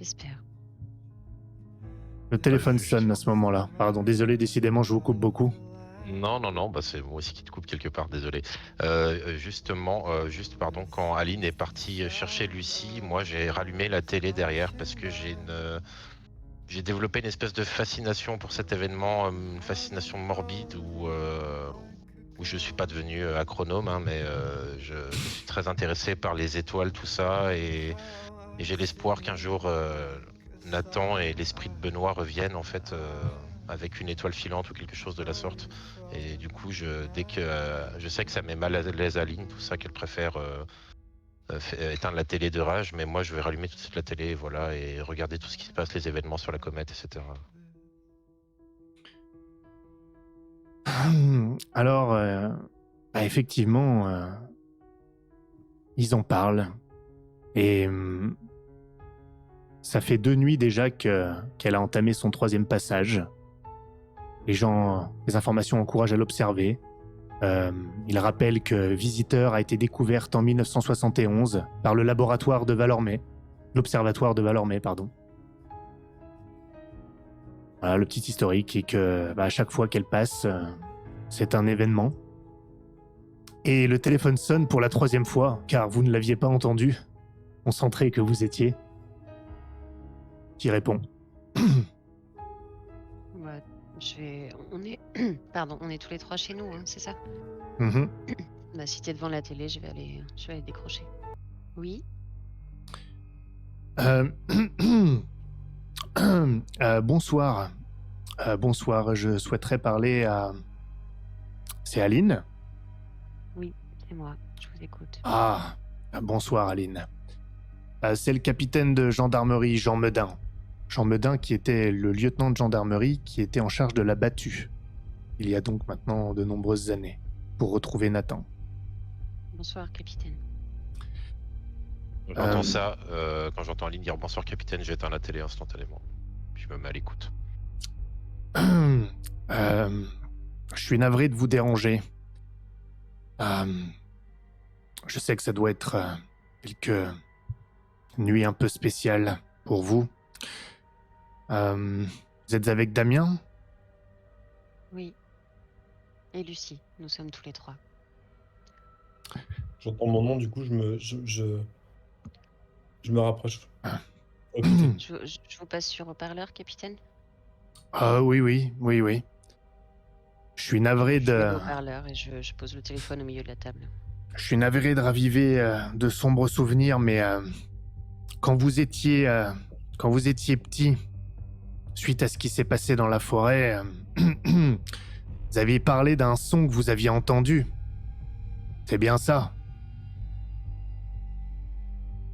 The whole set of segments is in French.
J'espère. Le téléphone sonne à Justement. ce moment-là. Pardon, désolé, décidément, je vous coupe beaucoup. Non, bah c'est moi aussi qui te coupe quelque part, désolé. Justement, juste pardon, quand Aline est partie chercher Lucie, moi j'ai rallumé la télé derrière parce que j'ai développé une espèce de fascination pour cet événement, une fascination morbide où je suis pas devenu agronome, hein, mais je suis très intéressé par les étoiles, tout ça, et j'ai l'espoir qu'un jour Nathan et l'esprit de Benoît reviennent en fait avec une étoile filante ou quelque chose de la sorte. Et du coup, dès que je sais que ça met mal à l'aise Aline, tout ça, qu'elle préfère éteindre la télé de rage, mais moi je vais rallumer tout de suite la télé, voilà, et regarder tout ce qui se passe, les événements sur la comète, etc. Alors, effectivement, ils en parlent. Et ça fait 2 nuits déjà qu'elle a entamé son 3e passage. Les informations encouragent à l'observer. Il rappelle que Visiteur a été découverte en 1971 par le laboratoire de Valormay. L'observatoire de Valormay, pardon. Voilà, le petit historique est que à chaque fois qu'elle passe, c'est un événement. Et le téléphone sonne pour la 3e fois, car vous ne l'aviez pas entendu. Concentré que vous étiez. Qui répond. Ouais, on est... Pardon, on est tous les 3 chez nous, hein, c'est ça? Mhm. Bah, si t'es devant la télé, je vais aller décrocher. Oui? Bonsoir. Bonsoir, je souhaiterais parler à... C'est Aline? Oui, c'est moi, je vous écoute. Ah, bonsoir Aline. C'est le capitaine de gendarmerie Jean Medin. Jean Medin qui était le lieutenant de gendarmerie qui était en charge de la battue. Il y a donc maintenant de nombreuses années, pour retrouver Nathan. Bonsoir, capitaine. J'entends ça, quand j'entends Aline dire bonsoir capitaine, j'éteins la télé instantanément. Puis je me mets à l'écoute. Je suis navré de vous déranger. Je sais que ça doit être quelques nuits un peu spéciales pour vous. Vous êtes avec Damien? Oui. Et Lucie, nous sommes tous les 3. J'entends mon nom, du coup, je me rapproche. Écoutez. Je vous passe sur haut-parleur, capitaine? Oui. Je suis navré Je mets de... le haut-parleur et je pose le téléphone au milieu de la table. Je suis navré de raviver de sombres souvenirs, mais quand vous étiez petit, suite à ce qui s'est passé dans la forêt, vous aviez parlé d'un son que vous aviez entendu. C'est bien ça?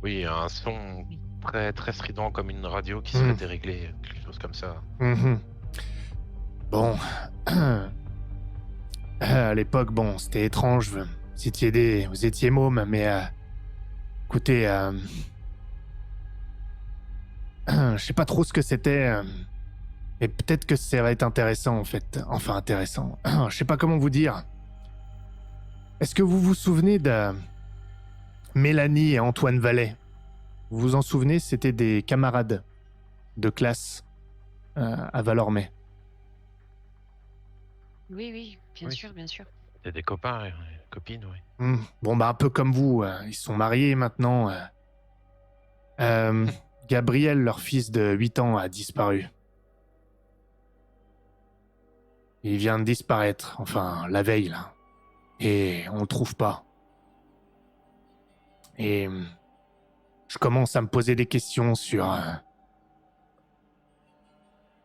Oui, un son très très strident comme une radio qui serait déréglée, quelque chose comme ça. Bon, à l'époque, bon, c'était étrange. Vous étiez môme, mais écoutez, je sais pas trop ce que c'était, mais peut-être que ça va être intéressant en fait. Enfin intéressant. Je sais pas comment vous dire. Est-ce que vous vous souvenez de Mélanie et Antoine Vallet? Vous vous en souvenez? C'était des camarades de classe à Valormay. Oui, bien sûr. C'était des copains et copines, oui. Bon, un peu comme vous, ils sont mariés maintenant. Gabriel, leur fils de 8 ans, a disparu. Il vient de disparaître, enfin, la veille, là. Et on le trouve pas. Et je commence à me poser des questions sur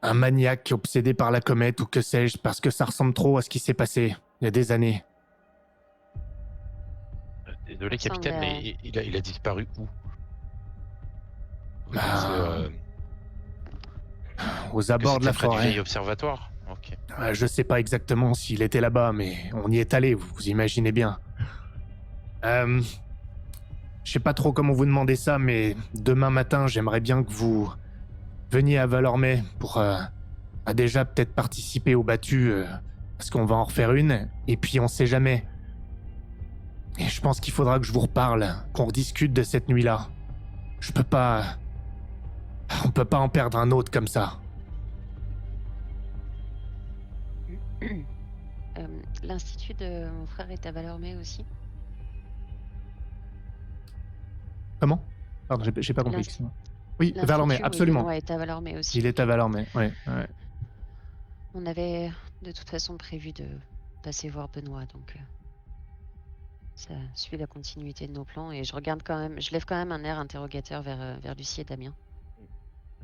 un maniaque obsédé par la comète ou que sais-je, parce que ça ressemble trop à ce qui s'est passé il y a des années. Désolé capitaine, mais il a disparu où? Aux abords de la forêt. C'est près du vieil observatoire? Ok. Je sais pas exactement s'il était là-bas, mais on y est allé, vous imaginez bien. Je sais pas trop comment vous demander ça, mais demain matin, j'aimerais bien que vous veniez à Valormay pour déjà peut-être participer aux battues, parce qu'on va en refaire une, et puis on sait jamais. Et je pense qu'il faudra que je vous reparle, qu'on rediscute de cette nuit-là. Je peux pas... On peut pas en perdre un autre comme ça. L'institut de mon frère est à Valormé aussi. Comment? Pardon, j'ai pas compris. L'insti- Excuse-moi. Oui, Valormé, L'institut, oui, absolument. Benoît est à Valormé aussi. Il est à Valormé, ouais. On avait de toute façon prévu de passer voir Benoît, donc ça suit la continuité de nos plans. Et je lève quand même un air interrogateur vers Lucie et Damien.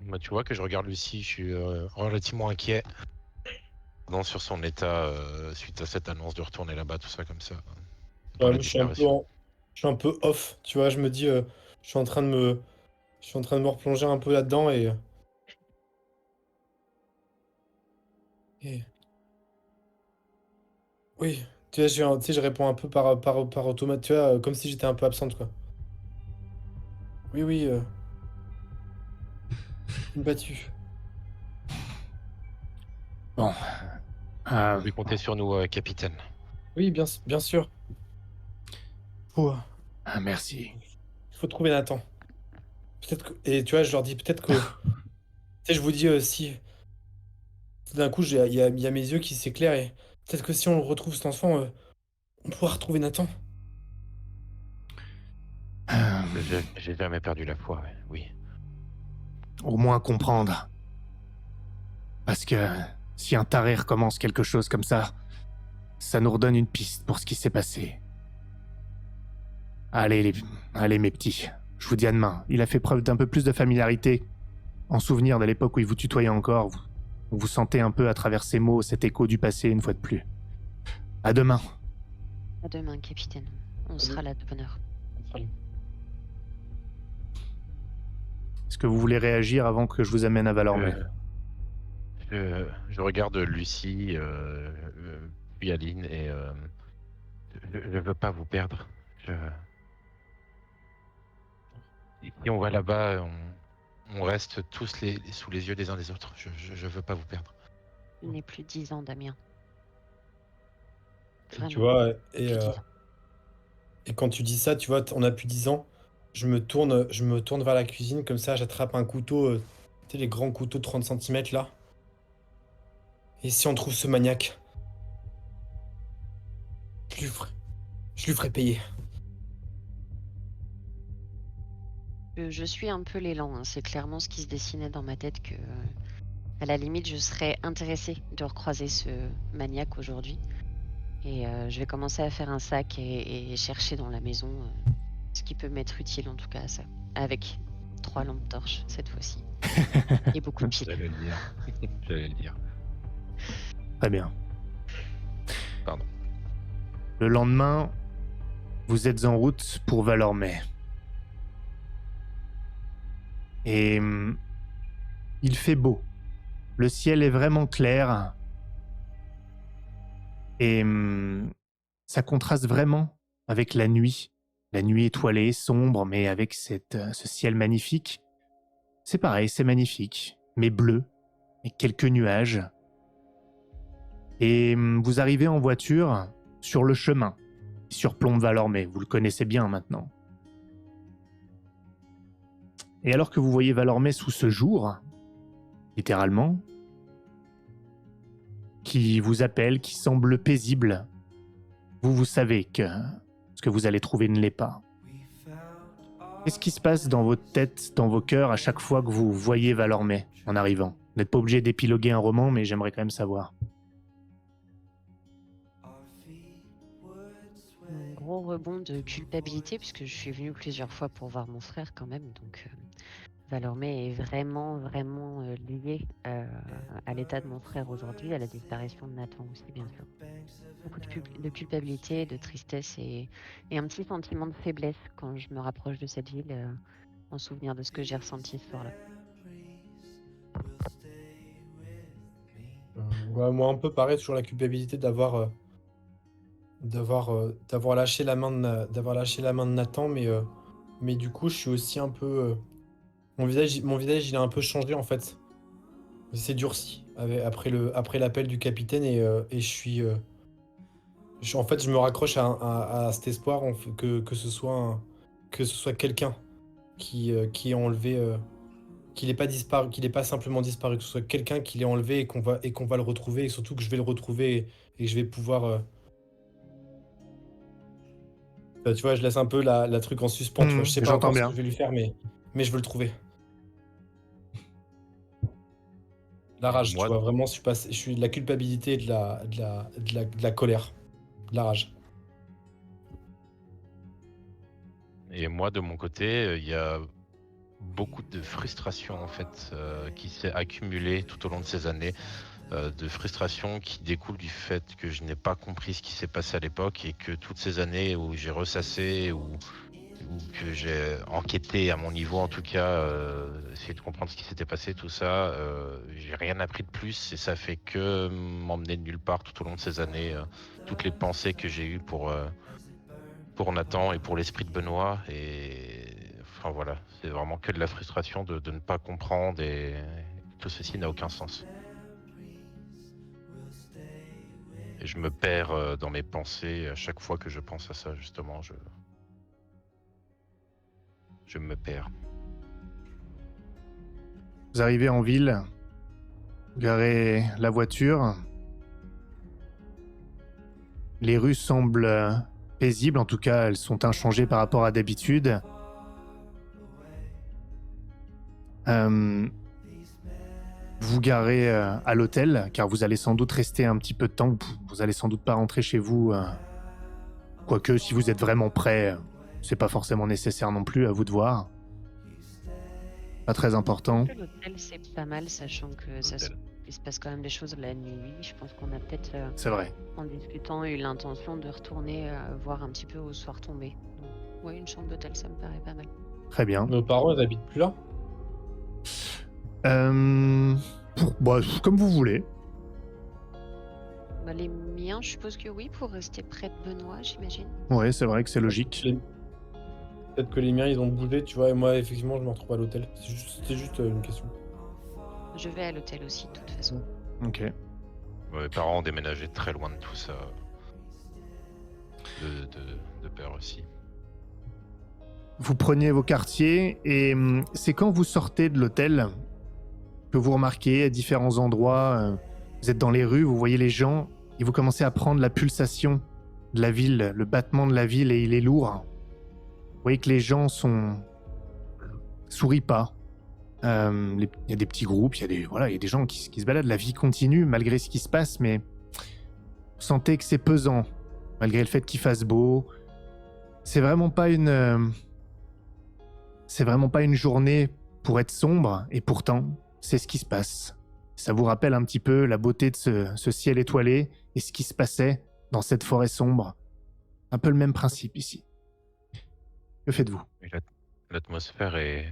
Moi, tu vois que je regarde Lucie, je suis relativement inquiet. Non, sur son état suite à cette annonce de retourner là-bas, tout ça comme ça. Dans Ouais, la moi, disparition. je suis un peu off, tu vois, je me dis, je suis en train de me, je suis en train de me replonger un peu là-dedans et- oui, tu vois, tu sais, je réponds un peu par automate, tu vois, comme si j'étais un peu absente, quoi. Oui, oui, une battue. Bon. Vous pouvez compter sur nous, capitaine. Oui, bien sûr. Faut, Merci. il faut trouver Nathan. Peut-être que, et tu vois, je leur dis peut-être que, tu sais, je vous dis si, tout d'un coup, il y a mes yeux qui s'éclairent et peut-être que si on retrouve cet enfant, on pourra retrouver Nathan. Euh, J'ai jamais perdu la foi, ouais. Oui. Au moins comprendre. Parce que si un taré recommence quelque chose comme ça nous redonne une piste pour ce qui s'est passé. Allez mes petits, je vous dis à demain. Il a fait preuve d'un peu plus de familiarité. En souvenir de l'époque où il vous tutoyait encore, vous sentez un peu à travers ses mots cet écho du passé une fois de plus. À demain. À demain, capitaine. On Salut. sera là de bonne heure. Est-ce que vous voulez réagir avant que je vous amène à Valormé? Je regarde Lucie, puis Aline, et je veux pas vous perdre. Si on va là-bas, on reste tous sous les yeux des uns des autres. Je veux pas vous perdre. Il n'est plus 10 ans, Damien. Et tu Vraiment, vois, plus 10 ans. et quand tu dis ça, tu vois, on a plus 10 ans, je me tourne vers la cuisine, comme ça, j'attrape un couteau, tu sais, les grands couteaux de 30 centimètres là. Et si on trouve ce maniaque, je lui ferai, je lui ferai payer. Je suis un peu l'élan, hein. C'est clairement ce qui se dessinait dans ma tête que, à la limite, je serais intéressée de recroiser ce maniaque aujourd'hui. Et je vais commencer à faire un sac et chercher dans la maison ce qui peut m'être utile en tout cas à ça. Avec 3 lampes torches cette fois-ci. Et beaucoup de piles. J'allais le dire. J'allais le dire. Très bien. Pardon. Le lendemain, vous êtes en route pour Valormé. Et il fait beau. Le ciel est vraiment clair. Et ça contraste vraiment avec la nuit. La nuit étoilée, sombre, mais avec ce ciel magnifique. C'est pareil, c'est magnifique, mais bleu, et quelques nuages. Et vous arrivez en voiture sur le chemin, qui surplombe Valormé. Vous le connaissez bien maintenant. Et alors que vous voyez Valormé sous ce jour, littéralement, qui vous appelle, qui semble paisible, vous savez que ce que vous allez trouver ne l'est pas. Qu'est-ce qui se passe dans votre tête, dans vos cœurs, à chaque fois que vous voyez Valormé en arrivant? Vous n'êtes pas obligé d'épiloguer un roman, mais j'aimerais quand même savoir. Un gros rebond de culpabilité puisque je suis venue plusieurs fois pour voir mon frère quand même. Donc Valormé est vraiment lié à l'état de mon frère aujourd'hui, à la disparition de Nathan aussi bien sûr. Beaucoup de culpabilité, de tristesse et un petit sentiment de faiblesse quand je me rapproche de cette ville en souvenir de ce que j'ai ressenti ce soir-là. Ouais, moi, un peu pareil, toujours la culpabilité d'avoir lâché la main d'avoir lâché la main de Nathan, mais du coup, je suis aussi un peu, mon visage, il a un peu changé en fait. Il s'est durci après l'appel du capitaine et en fait, je me raccroche à cet espoir que ce soit quelqu'un qui ait enlevé qu'il ait pas disparu, qu'il ait pas simplement disparu, que ce soit quelqu'un qui l'ait enlevé et qu'on va le retrouver, et surtout que je vais le retrouver et que je vais pouvoir. Tu vois, je laisse un peu la truc en suspens, tu vois. Je sais pas J'entends encore ce que bien. je vais lui faire, mais je veux le trouver. La Et rage, tu moi, vois, vraiment, je suis de la culpabilité et de la colère. De la rage. de mon côté, il y a beaucoup de frustration en fait qui s'est accumulée tout au long de ces années, de frustration qui découle du fait que je n'ai pas compris ce qui s'est passé à l'époque et que toutes ces années où j'ai ressassé ou que j'ai enquêté à mon niveau en tout cas, essayer de comprendre ce qui s'était passé, tout ça, j'ai rien appris de plus et ça fait que m'emmener de nulle part tout au long de ces années, toutes les pensées que j'ai eues pour Nathan et pour l'esprit de Benoît. Et enfin voilà, c'est vraiment que de la frustration de ne pas comprendre et tout ceci n'a aucun sens. Et je me perds dans mes pensées à chaque fois que je pense à ça, justement, je me perds. Vous arrivez en ville, vous garez la voiture. Les rues semblent paisibles, en tout cas elles sont inchangées par rapport à d'habitude. Vous garez à l'hôtel, car vous allez sans doute rester un petit peu de temps. Vous allez sans doute pas rentrer chez vous. Quoique, si vous êtes vraiment prêt, c'est pas forcément nécessaire non plus, à vous de voir. Pas très important. L'hôtel, c'est pas mal, sachant que il se passe quand même des choses la nuit. Je pense qu'on a peut-être, C'est vrai. en discutant, eu l'intention de retourner voir un petit peu au soir tombé. Donc, ouais, une chambre d'hôtel, ça me paraît pas mal. Très bien. Nos parents, ils habitent plus là? Comme vous voulez. Bah, les miens, je suppose que oui, pour rester près de Benoît, j'imagine. Ouais, c'est vrai que c'est logique. Peut-être que les miens, ils ont bougé, tu vois, et moi, effectivement, je me retrouve à l'hôtel. C'était juste une question. Je vais à l'hôtel aussi, de toute façon. Ok. Mes parents ont déménagé très loin de tout ça. De peur aussi. Vous preniez vos quartiers et c'est quand vous sortez de l'hôtel que vous remarquez à différents endroits, vous êtes dans les rues, vous voyez les gens et vous commencez à prendre la pulsation de la ville, le battement de la ville et il est lourd. Vous voyez que les gens sourient pas. Il y a des petits groupes, il y a des gens qui se baladent, la vie continue malgré ce qui se passe, mais vous sentez que c'est pesant, malgré le fait qu'il fasse beau. C'est vraiment pas une journée pour être sombre, et pourtant, c'est ce qui se passe. Ça vous rappelle un petit peu la beauté de ce ciel étoilé et ce qui se passait dans cette forêt sombre. Un peu le même principe ici. Que faites-vous ? L'atmosphère est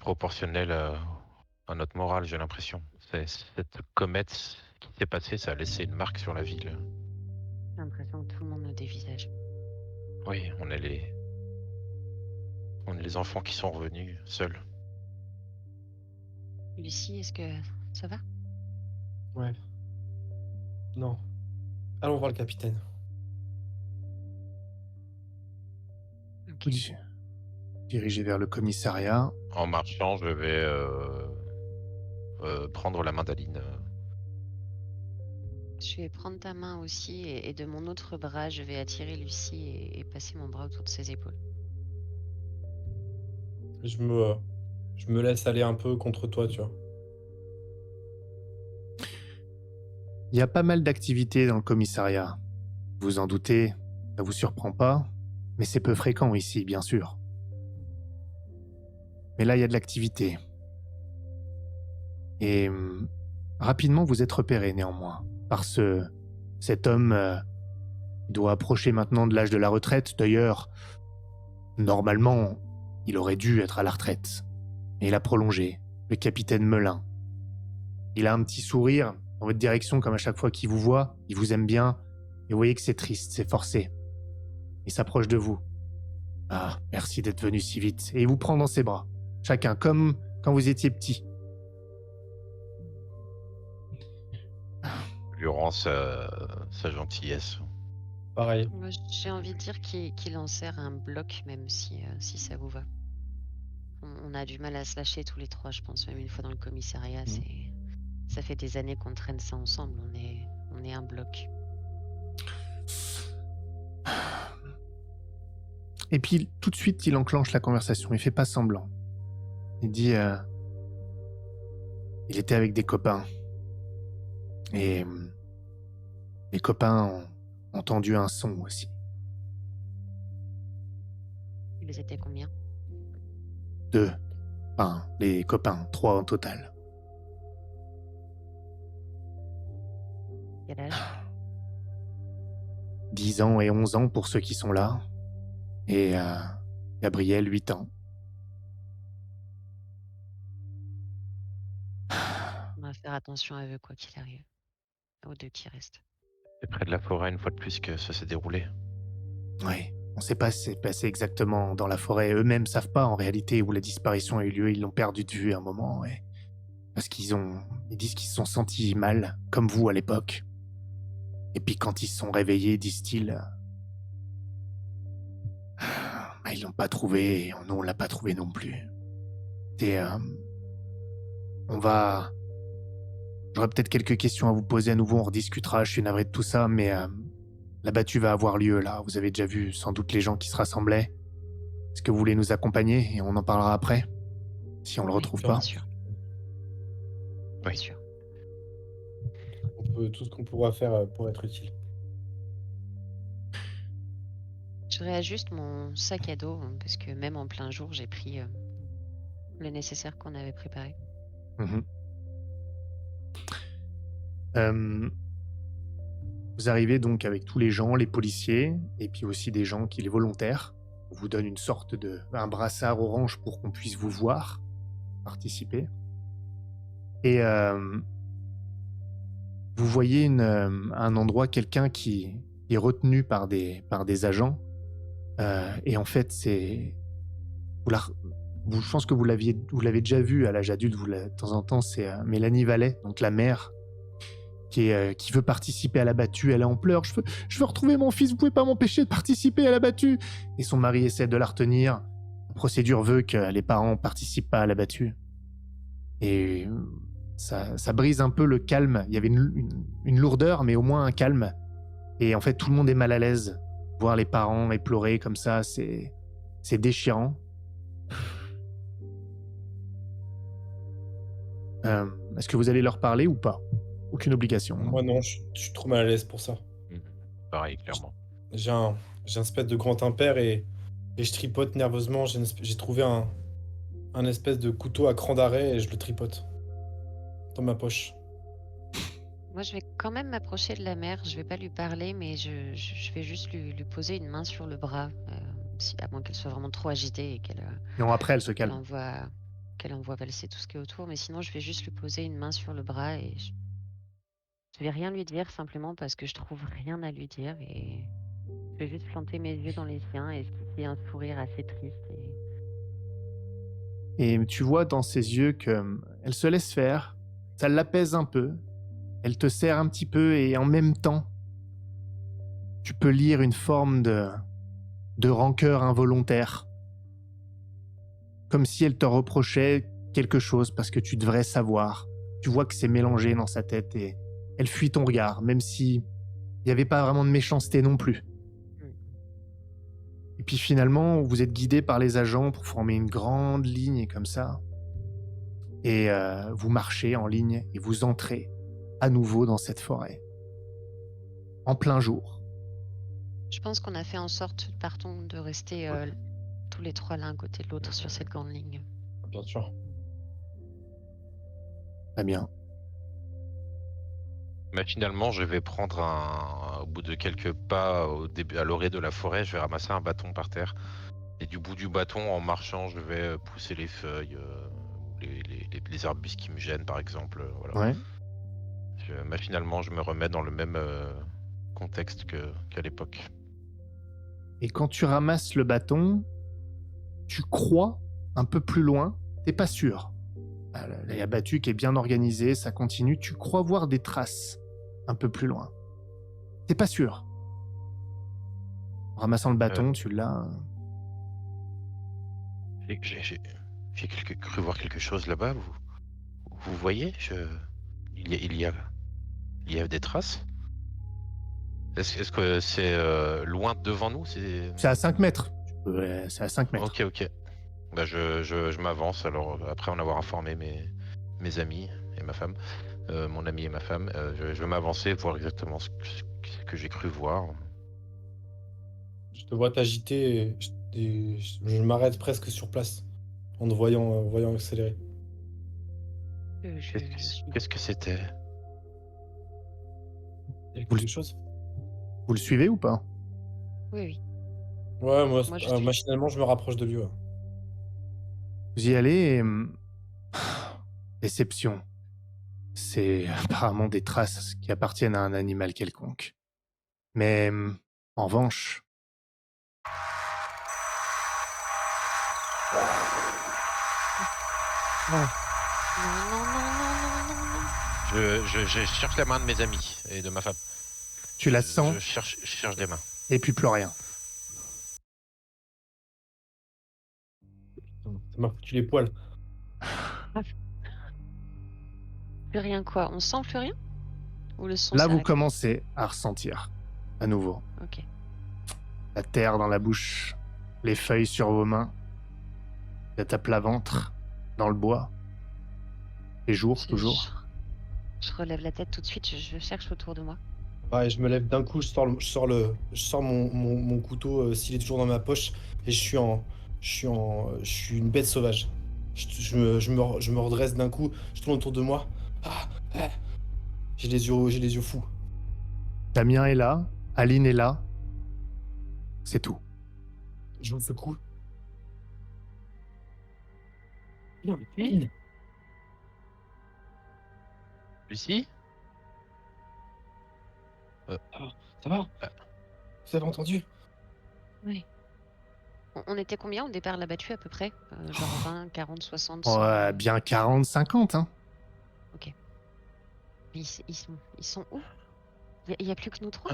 proportionnelle à notre morale, j'ai l'impression. Cette comète qui s'est passée, ça a laissé une marque sur la ville. J'ai l'impression que tout le monde a des visages. Oui, on est les enfants qui sont revenus seuls. Lucie, est-ce que ça va? Ouais. Non. Allons voir le capitaine. Ok. Vous dirigez vers le commissariat. En marchant, je vais prendre la main d'Aline. Je vais prendre ta main aussi et de mon autre bras, je vais attirer Lucie et passer mon bras autour de ses épaules. Je me laisse aller un peu contre toi, tu vois. Il y a pas mal d'activités dans le commissariat. Vous en doutez, ça vous surprend pas, mais c'est peu fréquent ici, bien sûr. Mais là, il y a de l'activité. Et rapidement, vous êtes repéré néanmoins par cet homme qui doit approcher maintenant de l'âge de la retraite. D'ailleurs, normalement, il aurait dû être à la retraite. Mais il a prolongé, le capitaine Melin. Il a un petit sourire dans votre direction comme à chaque fois qu'il vous voit, il vous aime bien, et vous voyez que c'est triste, c'est forcé. Il s'approche de vous. Ah, merci d'être venu si vite. Et il vous prend dans ses bras, chacun, comme quand vous étiez petit. Lui rend sa gentillesse. Pareil. Moi, j'ai envie de dire qu'il en sert un bloc, même si ça vous va. On a du mal à se lâcher tous les trois, je pense. Même une fois dans le commissariat, Mm. ça fait des années qu'on traîne ça ensemble. On est un bloc. Et puis, tout de suite, il enclenche la conversation. Il fait pas semblant. Il dit... il était avec des copains. Et... les copains ont entendu un son aussi. Ils étaient combien? 2. Enfin, les copains. 3 en total. Quel âge? 10 ans et 11 ans pour ceux qui sont là. Et Gabriel, 8 ans. On va faire attention à eux, quoi qu'il arrive. Aux 2 qui restent. C'est près de la forêt une fois de plus que ça s'est déroulé. Oui, on sait pas ce qui s'est passé exactement dans la forêt. Eux-mêmes savent pas en réalité où la disparition a eu lieu. Ils l'ont perdu de vue à un moment. Parce ils disent qu'ils se sont sentis mal, comme vous à l'époque. Et puis quand ils se sont réveillés, disent-ils, ils l'ont pas trouvé, et nous on l'a pas trouvé non plus. Et j'aurais peut-être quelques questions à vous poser à nouveau, on rediscutera, je suis navré de tout ça, mais la battue va avoir lieu là. Vous avez déjà vu sans doute les gens qui se rassemblaient. Est-ce que vous voulez nous accompagner et on en parlera après, si on le retrouve Bien pas? sûr. Oui. Bien sûr. Tout ce qu'on pourra faire pour être utile. Je réajuste mon sac à dos, parce que même en plein jour, j'ai pris le nécessaire qu'on avait préparé. Mhm. Vous arrivez donc avec tous les gens, les policiers, et puis aussi des gens les volontaires. On vous donne une sorte un brassard orange pour qu'on puisse vous voir participer. Et vous voyez un endroit, quelqu'un qui est retenu par des agents. Et en fait, je pense que vous l'avez déjà vu à l'âge adulte, de temps en temps, c'est Mélanie Vallet, donc la mère, qui veut participer à la battue. Elle est en pleurs. Je veux retrouver mon fils, vous pouvez pas m'empêcher de participer à la battue. Et son mari essaie de la retenir. La procédure veut que les parents participent pas à la battue. Et ça brise un peu le calme. Il y avait une lourdeur, mais au moins un calme. Et en fait, tout le monde est mal à l'aise. Voir les parents pleurer comme ça, c'est déchirant. Est-ce que vous allez leur parler ou pas? Aucune obligation. Moi non, je suis trop mal à l'aise pour ça. Pareil, clairement. J'ai un espèce de grand impair et je tripote nerveusement. J'ai trouvé un espèce de couteau à cran d'arrêt et je le tripote dans ma poche. Moi, je vais quand même m'approcher de la mère. Je vais pas lui parler, mais je vais juste lui poser une main sur le bras, à moins qu'elle soit vraiment trop agitée et Non, après, elle se qu'elle calme. envoie valser tout ce qui est autour. Mais sinon, je vais juste lui poser une main sur le bras et je vais rien lui dire, simplement parce que je trouve rien à lui dire, et je vais juste planter mes yeux dans les siens et esquisser un sourire assez triste. Et tu vois dans ses yeux qu'elle se laisse faire, ça l'apaise un peu, elle te serre un petit peu, et en même temps, tu peux lire une forme de rancœur involontaire. Comme si elle te reprochait quelque chose parce que tu devrais savoir. Tu vois que c'est mélangé dans sa tête et elle fuit ton regard, même si il n'y avait pas vraiment de méchanceté non plus. Et puis finalement, vous êtes guidé par les agents pour former une grande ligne comme ça. Et vous marchez en ligne et vous entrez à nouveau dans cette forêt. En plein jour. Je pense qu'on a fait en sorte, partons, de rester tous les trois l'un à côté de l'autre sur cette grande ligne. Bien sûr. Très bien. Mais finalement, je vais prendre au bout de quelques pas à l'orée de la forêt, je vais ramasser un bâton par terre. Et du bout du bâton, en marchant, je vais pousser les feuilles, les arbustes qui me gênent, par exemple. Voilà. Ouais. Machinalement, je me remets dans le même contexte qu'à l'époque. Et quand tu ramasses le bâton, tu crois un peu plus loin, t'es pas sûr. La battue qui est bien organisée, ça continue, tu crois voir des traces un peu plus loin. T'es pas sûr. En ramassant le bâton, tu l'as... J'ai cru voir quelque chose là-bas. Vous voyez il y a des traces. Est-ce que c'est loin devant nous? C'est à 5 mètres. C'est à 5 mètres. Ok, ok. Bah, je m'avance alors après en avoir informé mes amis et ma femme, mon ami et ma femme. Je vais m'avancer voir exactement ce que j'ai cru voir. Je te vois t'agiter je m'arrête presque sur place en te voyant accélérer. Je suis. Qu'est-ce que c'était? Il y a Vous le- quelque chose? Vous le suivez ou pas? Oui, oui. Ouais, moi, Moi, je suis. machinalement, je me rapproche de lui. Ouais. Vous y allez et... Déception. C'est apparemment des traces qui appartiennent à un animal quelconque. Mais en revanche, Non, non, non, non, non, non, non. Je cherche la main de mes amis et de ma femme. tu la sens Je cherche des mains. et puis plus rien. Ça m'a foutu les poils. Plus rien quoi? On sent plus rien? Ou le son Là, vous s'arrête? commencez à ressentir, à nouveau, Ok. la terre dans la bouche, les feuilles sur vos mains, la tape plat ventre, dans le bois. Les jours, Je- toujours. Je relève la tête tout de suite, je cherche autour de moi. Ouais, je me lève d'un coup, je sors mon couteau s'il est toujours dans ma poche et je suis une bête sauvage. Je me redresse d'un coup, je tourne autour de moi. Ah, ah. J'ai les yeux fous. Damien est là, Aline est là. C'est tout. Je vous secoue. Non, mais Aline. Lucie? Ça va? Ah. Vous avez entendu? Oui. On était combien au départ l'a battu à peu près? Genre 20, 40, 60, 100. Ouais, bien 40, 50, hein. Ils sont où? Il y a plus que nous trois?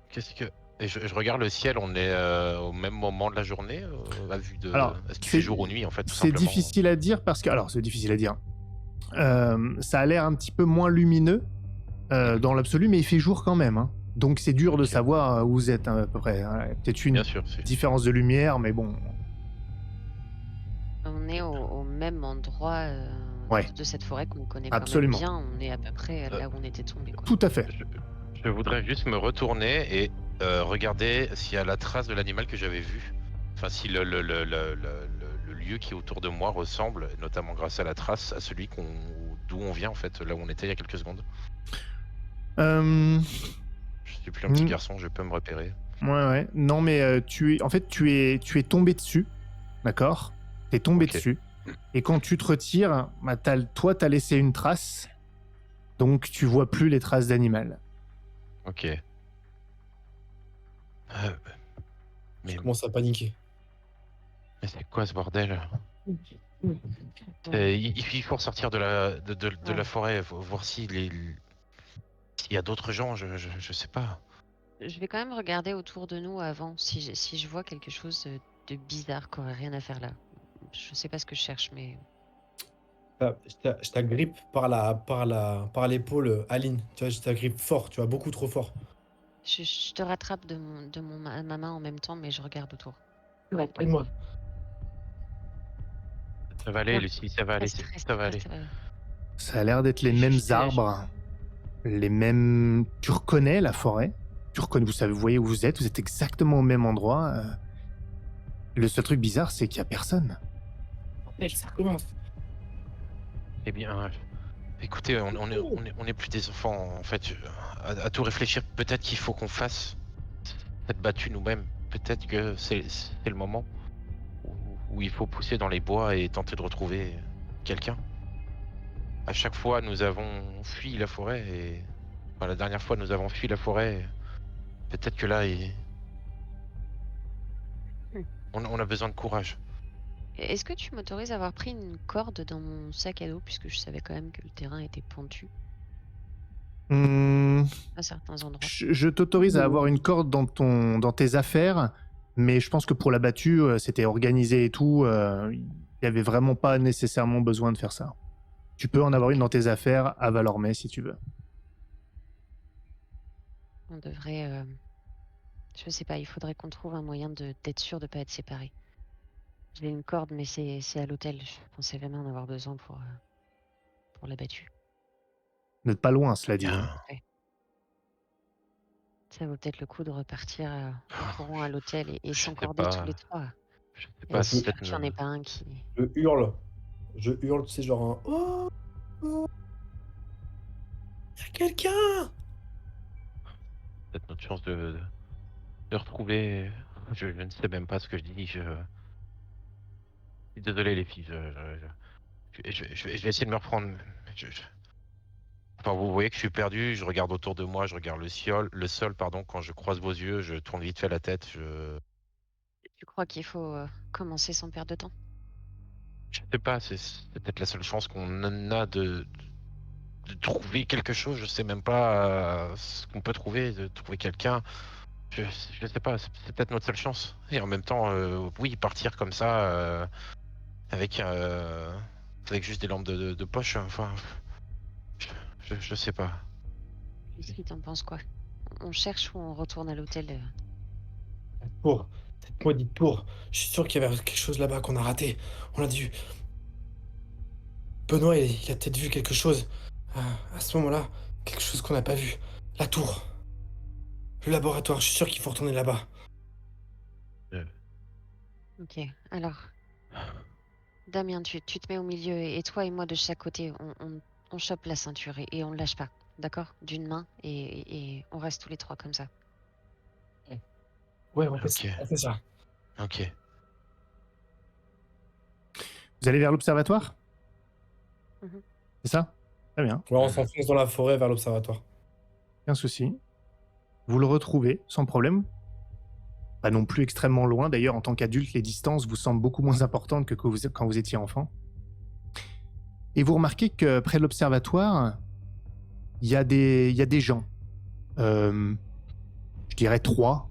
Qu'est-ce que... Et je regarde le ciel, on est au même moment de la journée à vue de... Alors, Est-ce qu'il c'est- fait jour ou nuit en fait tout C'est simplement? difficile à dire parce que... Alors, c'est difficile à dire. Ça a l'air un petit peu moins lumineux dans l'absolu, mais il fait jour quand même, hein. Donc c'est dur de Ok. savoir où vous êtes, hein, à peu près. Peut-être une Bien sûr, différence de lumière, mais bon... On est au même endroit Ouais. de cette forêt qu'on connaît Absolument. quand même bien. On est à peu près là où on était tombé quoi. Tout à fait. je voudrais juste me retourner et regarder s'il y a la trace de l'animal que j'avais vu. Enfin, si le lieu qui est autour de moi ressemble, notamment grâce à la trace, à celui d'où on vient en fait, là où on était il y a quelques secondes. Euh... Je suis plus un petit Mm. garçon, je peux me repérer. Ouais. Non, mais tu es tombé dessus, d'accord? T'es tombé Ok. dessus. Et quand tu te retires, bah, toi, t'as laissé une trace. Donc, tu vois plus les traces d'animal. Ok. Je Mais commence à paniquer. c'est quoi ce bordel? Il faut ressortir de la forêt, voir s'il y a d'autres gens, je sais pas. Je vais quand même regarder autour de nous avant si je vois quelque chose de bizarre qui aurait rien à faire là. Je sais pas ce que je cherche, mais Je t'agrippe par l'épaule, Aline. Tu vois, je t'agrippe fort, tu vois, beaucoup trop fort. je te rattrape ma main en même temps, mais je regarde autour. Aide-moi. Ça va aller, Non. Lucie, ça va aller, ça va aller. Ça a l'air d'être les Je- mêmes je- arbres. Les mêmes... Tu reconnais la forêt. Tu reconnais, vous voyez où vous êtes exactement au même endroit. Le seul truc bizarre, c'est qu'il y a personne. Ça commence. Eh bien, écoutez, on est plus des enfants, en fait. À tout réfléchir, peut-être qu'il faut qu'on fasse cette battue nous-mêmes. Peut-être que c'est le moment où il faut pousser dans les bois et tenter de retrouver quelqu'un. À chaque fois, nous avons fui la forêt et... Enfin, la dernière fois, nous avons fui la forêt. Peut-être que là, on a besoin de courage. Est-ce que tu m'autorises à avoir pris une corde dans mon sac à dos, puisque je savais quand même que le terrain était pentu à certains endroits? Je t'autorise à avoir une corde dans tes affaires, mais je pense que pour la battue, c'était organisé et tout. Il n'y avait vraiment pas nécessairement besoin de faire ça. Tu peux en avoir une dans tes affaires à Valormais si tu veux. On devrait... Je sais pas, il faudrait qu'on trouve un moyen d'être sûr de pas être séparés. J'ai une corde, mais c'est à l'hôtel. Je pensais jamais en avoir besoin pour la battue. Vous n'êtes pas loin, cela dit. Hein. Bien. Ça vaut peut-être le coup de repartir en courant à l'hôtel et Je sais s'encorder tous pas. les trois. Je sais Et pas, être c'est sûr peut-être qu'il n'y en ait pas un qui... Je hurle, tu sais, genre un oh, oh, y a quelqu'un. notre chance de retrouver. Je ne sais même pas ce que je dis. Je suis désolé, les filles. Je vais essayer de me reprendre. Enfin, vous voyez que je suis perdu. Je regarde autour de moi. Je regarde le sol, pardon. Quand je croise vos yeux, je tourne vite fait la tête. Tu crois qu'il faut commencer sans perdre de temps? Je sais pas. C'est peut-être la seule chance qu'on en a de trouver quelque chose. Je sais même pas ce qu'on peut trouver, de trouver quelqu'un. Je sais pas. C'est peut-être notre seule chance. Et en même temps, oui, partir comme ça. Avec, avec juste des lampes de poche, enfin, je sais pas. Qu'est-ce qu'il t'en pense, quoi? On cherche ou on retourne à l'hôtel? Pour cette maudite tour. Je suis sûr qu'il y avait quelque chose là-bas qu'on a raté. On a dû. Benoît, il a peut-être vu quelque chose. À ce moment-là, quelque chose qu'on n'a pas vu. La tour. Le laboratoire, je suis sûr qu'il faut retourner là-bas. Ok, alors, Damien, tu te mets au milieu et toi et moi de chaque côté, on chope la ceinture et on ne lâche pas, d'accord? D'une main et on reste tous les trois comme ça. Ouais, Ok. on fait ça. Ok. Vous allez vers l'observatoire? Mhm. C'est ça? Très bien. Ouais, on s'enfonce dans la forêt vers l'observatoire. Aucun souci. Vous le retrouvez sans problème. Pas non plus extrêmement loin. D'ailleurs, en tant qu'adulte, les distances vous semblent beaucoup moins importantes que quand vous étiez enfant. Et vous remarquez que près de l'observatoire, il y a des gens. Je dirais 3.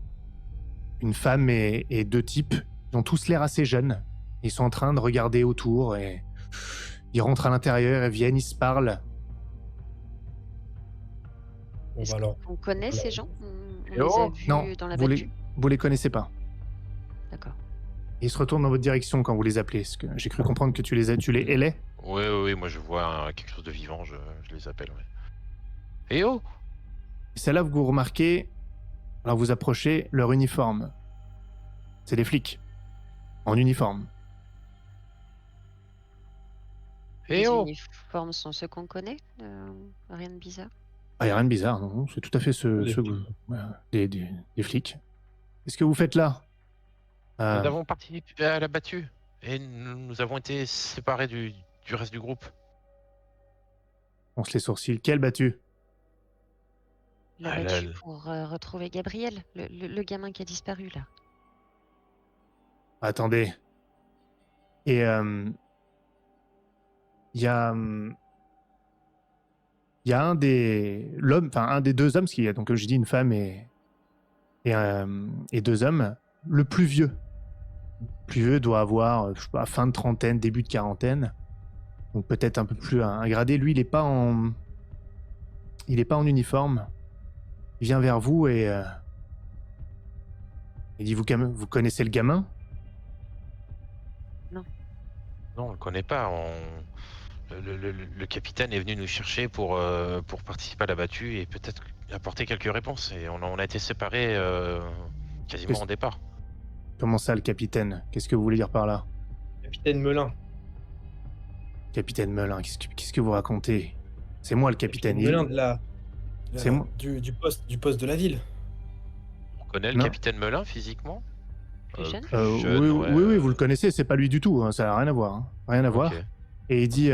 Une femme et 2 types. Ils ont tous l'air assez jeunes. Ils sont en train de regarder autour et ils rentrent à l'intérieur, ils viennent, ils se parlent. Bon, Est-ce bah alors. qu'on connaît ces gens? On les Oh, a vus Non, dans la vous battue? les connaissez pas. D'accord. Et ils se retournent dans votre direction quand vous les appelez. Parce que j'ai cru comprendre que tu les hélais. Oui, moi je vois quelque chose de vivant, je les appelle, ouais. Eh oh! Et c'est là que vous remarquez, alors vous approchez, leur uniforme. C'est des flics. En uniforme. Eh Les oh! uniformes sont ceux qu'on connaît? Rien de bizarre? Ah, y a rien de bizarre, non, c'est tout à fait des flics. Qu'est-ce que vous faites là? Nous avons participé à la battue et nous avons été séparés du reste du groupe. On se les sourcils. Quelle battue? La Ah, battue là, pour retrouver Gabriel, le gamin qui a disparu là. Attendez. Et il y a un des 2 hommes, parce qu'il y a donc, je dis, une femme et 2 hommes. Le plus vieux. Le plus vieux doit avoir, je sais pas, fin de trentaine, début de quarantaine. Donc peut-être un peu plus ingradé. Lui, il est pas en uniforme. Il vient vers vous et il dit, vous connaissez le gamin? non, on le connaît pas. Le capitaine est venu nous chercher pour participer à la battue et peut-être apporter quelques réponses. Et on a été séparés quasiment au départ. Comment ça, le capitaine? Qu'est-ce que vous voulez dire par là? Capitaine Melin. Capitaine Melin, qu'est-ce que vous racontez? C'est moi le capitaine. Melin C'est moi. du poste de la ville. On connaît le Non. capitaine Melin physiquement? Plus jeune? Oui, ouais, oui, vous le connaissez, c'est pas lui du tout, hein, ça n'a rien à voir. Hein. Rien à voir. ok. Et il dit.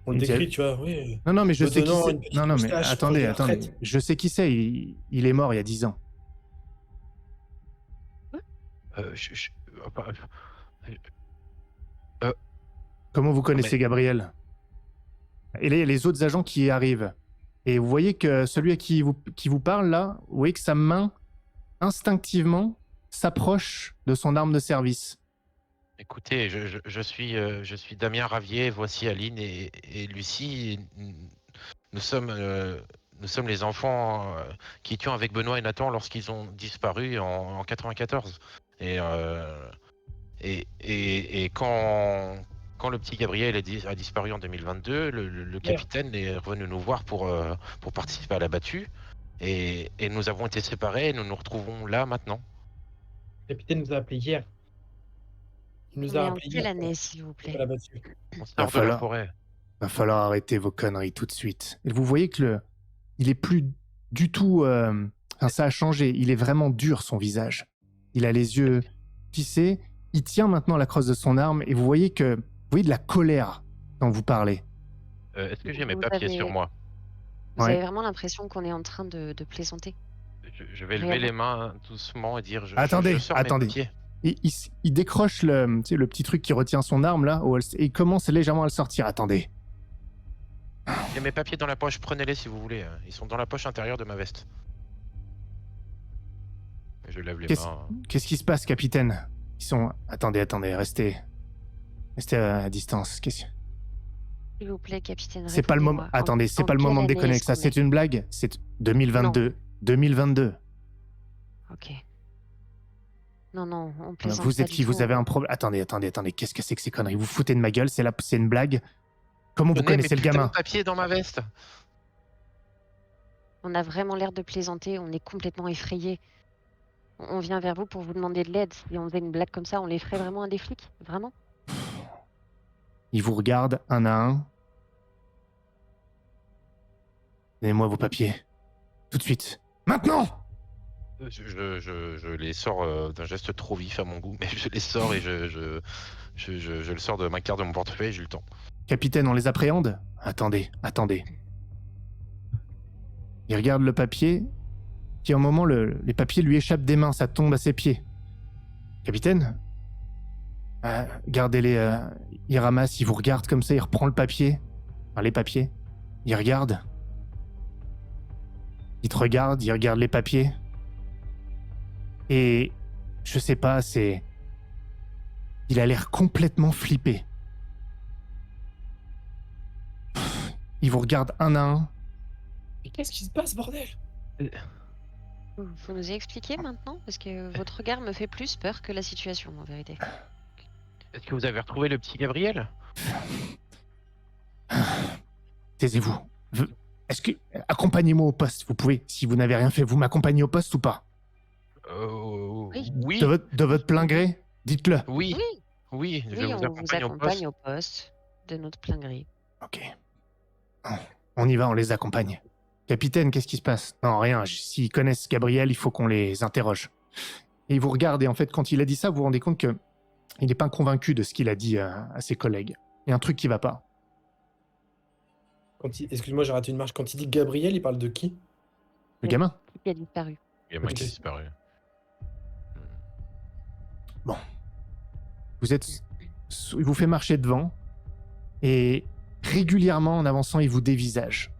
On le décrit, tu vois, oui. Non, mais je sais qui Bedonnant, c'est. une petite Non, mais moustache, attendez. proche de la retraite. Je sais qui c'est, il est mort il y a 10 ans. Bah, Comment vous connaissez Gabriel? Et là, il y a les autres agents qui arrivent. Et vous voyez que celui à qui vous parle là, vous voyez que sa main, instinctivement, s'approche de son arme de service. Écoutez, je suis Damien Ravier, voici Aline et Lucie. Nous sommes, nous sommes les enfants qui étions avec Benoît et Nathan lorsqu'ils ont disparu en 94. Et, euh, et quand le petit Gabriel a disparu en 2022, le capitaine est revenu nous voir pour participer à la battue. Et nous avons été séparés et nous nous retrouvons là maintenant. Le capitaine nous a appelé hier. Il nous On a est en appelé quelle hier année, s'il vous pour plaît? la battue. On sort de la forêt. Va falloir arrêter vos conneries tout de suite. Et vous voyez que il est plus du tout. Enfin, ça a changé. Il est vraiment dur, son visage. Il a les yeux plissés. Il tient maintenant la crosse de son arme et vous voyez de la colère quand vous parlez. Est-ce que j'ai mes Vous papiers avez- sur moi? Vous Ouais. avez vraiment l'impression qu'on est en train de plaisanter? Je vais lever Réellement. les mains doucement et dire Attendez, je sors attendez. mes papiers. Il décroche le petit truc qui retient son arme là et il commence légèrement à le sortir. Attendez. J'ai mes papiers dans la poche, prenez-les si vous voulez. Ils sont dans la poche intérieure de ma veste. Je lève les mains. Qu'est-ce qui se passe, capitaine? Ils sont. Attendez, restez à distance. S'il vous plaît, capitaine, C'est pas le moment. répondez-moi. Attendez, c'est En pas le moment de quelle déconner année avec ça. est-ce qu'on C'est une blague. C'est 2022. 2022. Ok. Non, on plaisante Vous pas êtes du qui? tout. Vous avez un problème? Attendez. Qu'est-ce que c'est que ces conneries? Vous foutez de ma gueule? C'est une blague? Comment vous Prenez mes connaissez le putains gamin? de papiers dans ma veste. On a vraiment l'air de plaisanter, on est complètement effrayés. On vient vers vous pour vous demander de l'aide. Si on faisait une blague comme ça, on les ferait vraiment à des flics? Vraiment? Il vous regarde un à un. Donnez-moi vos papiers. Tout de suite. Maintenant! Je les sors d'un geste trop vif à mon goût, mais je les sors et je le sors de ma carte de mon portefeuille et j'ai le temps. Capitaine, on les appréhende? Attendez. Il regarde le papier, puis à un moment, les papiers lui échappent des mains, ça tombe à ses pieds. Capitaine? Gardez-les. Il ramasse, il vous regarde comme ça, il reprend le papier. Enfin, les papiers. Il regarde. Il te regarde, il regarde les papiers. Et je sais pas, il a l'air complètement flippé. Il vous regarde un à un. Mais qu'est-ce qui se passe, bordel? Vous nous expliquer maintenant? Parce que votre regard me fait plus peur que la situation, en vérité. Est-ce que vous avez retrouvé le petit Gabriel? Taisez-vous. Est-ce que... Accompagnez-moi au poste, vous pouvez. Si vous n'avez rien fait, vous m'accompagnez au poste ou pas? Oui. De votre plein gré? Dites-le. Oui. Je Oui, vous on vous accompagne au poste. accompagne au poste de notre plein gré. Ok. On y va, on les accompagne. Capitaine, qu'est-ce qui se passe? Non, rien. S'ils connaissent Gabriel, il faut qu'on les interroge. Et il vous regarde, et en fait, quand il a dit ça, vous vous rendez compte que il n'est pas convaincu de ce qu'il a dit à ses collègues. Il y a un truc qui va pas. Excuse-moi, j'ai raté une marche. Quand il dit Gabriel, il parle de qui? Le gamin? Il a disparu. Il y a moi Ok. qui a disparu. Il vous fait marcher devant, et régulièrement, en avançant, il vous dévisage.